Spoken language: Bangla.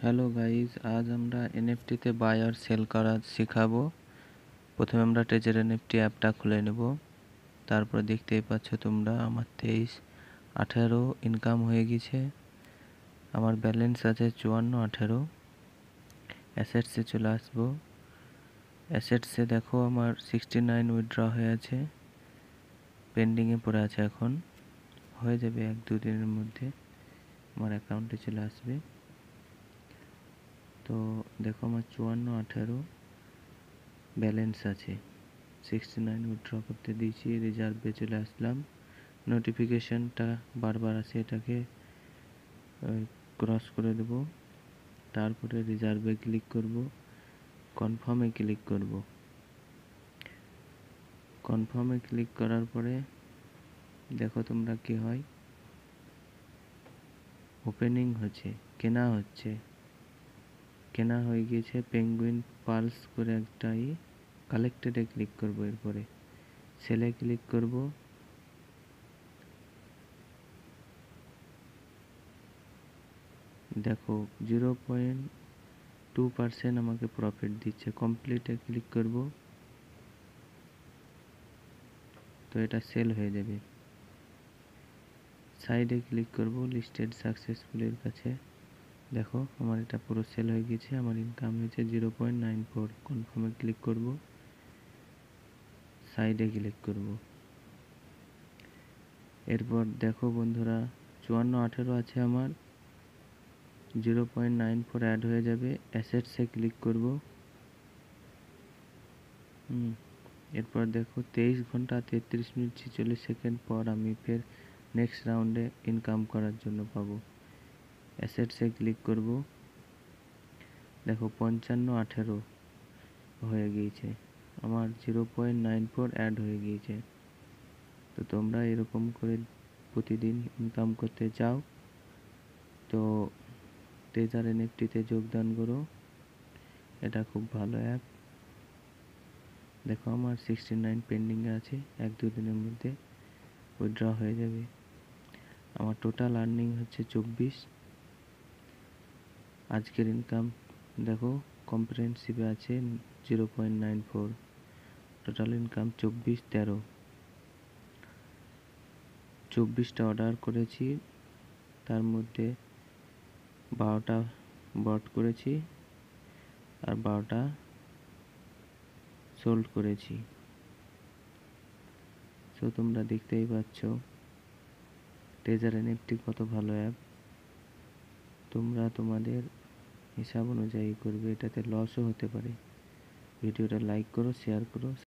হ্যালো গাইস, আজ আমরা এনএফটিতে বাই আর সেল করা শেখাবো। প্রথমে আমরা ট্রেজার এনএফটি অ্যাপটা খুলে নেব। তারপর দেখতেই পাচ্ছ তোমরা আমার 23-18 ইনকাম হয়ে গেছে। আমার ব্যালেন্স আছে 54-18। অ্যাসেটসে চলে আসবো। অ্যাসেটসে দেখো আমার 69 উইথড্র হয়ে আছে, পেন্ডিংয়ে পড়ে আছে। এখন হয়ে যাবে 1-2 দিনের মধ্যে আমার অ্যাকাউন্টে চলে আসবে। তো দেখো আমার 54-18 ব্যালেন্স আছে, 69 উইথড্র করতে দিয়েছি, রিজার্ভে চলে আসলাম। নোটিফিকেশনটা বারবার আসে, এটাকে ক্রস করে দেব। তারপরে রিজার্ভে ক্লিক করব, কনফার্মে ক্লিক করব। কনফার্মে ক্লিক করার পরে দেখো তোমরা কি হয়, ওপেনিং হচ্ছে, কেনা হয়ে গিয়েছে। পেঙ্গুইন পালস করে একটা কালেক্টেডে ক্লিক করব, এরপরে সেলে ক্লিক করব। দেখো 0.2% আমাকে প্রফিট দিচ্ছে। কমপ্লিটে ক্লিক করব, তো এটা সেল হয়ে যাবে। সাইডে ক্লিক করব, লিস্টেড সাকসেসফুলের কাছে। দেখো আমার এটা পুরো সেল হয়ে গেছে, আমার ইনকাম হয়েছে 0.94। কনফার্মে ক্লিক করব, সাইডে ক্লিক করব। এরপর দেখো বন্ধুরা 54-18 আছে আমার, 0.94 অ্যাড হয়ে যাবে। অ্যাসেটসে ক্লিক করব। এরপর দেখো 23 ঘন্টা 33 মিনিট 46 সেকেন্ড পর আমি ফের নেক্সট রাউন্ডে ইনকাম করার জন্য পাবো। অ্যাসেটসে ক্লিক করব। দেখো 55-18 হয়ে গিয়েছে, আমার 0.94 অ্যাড হয়ে গিয়েছে। তো তোমরা এরকম করে প্রতিদিন ইনকাম করতে চাও তো ট্রেজার এনএফটিতে যোগদান করো, এটা খুব ভালো অ্যাপ। দেখো আমার 69 পেন্ডিংয়ে আছে, 1-2 দিনের মধ্যে উইথড্র হয়ে যাবে। আমার টোটাল আর্নিং হচ্ছে 24। আজকের ইনকাম দেখো কম্প্রিহেনসিভে আছে 0.94, টোটাল ইনকাম 24-13। 24টা অর্ডার করেছি, তার মধ্যে 12টা বট করেছি আর 12টা সোল্ড করেছি। সো তোমরা দেখতেই পাচ্ছ ট্রেজার এনএফটি কত ভালো অ্যাপ। তোমরা তোমাদের হিসাব অনুযায়ী করবে, এটাতে লসও হতে পারে। ভিডিওটা লাইক করো, শেয়ার করো।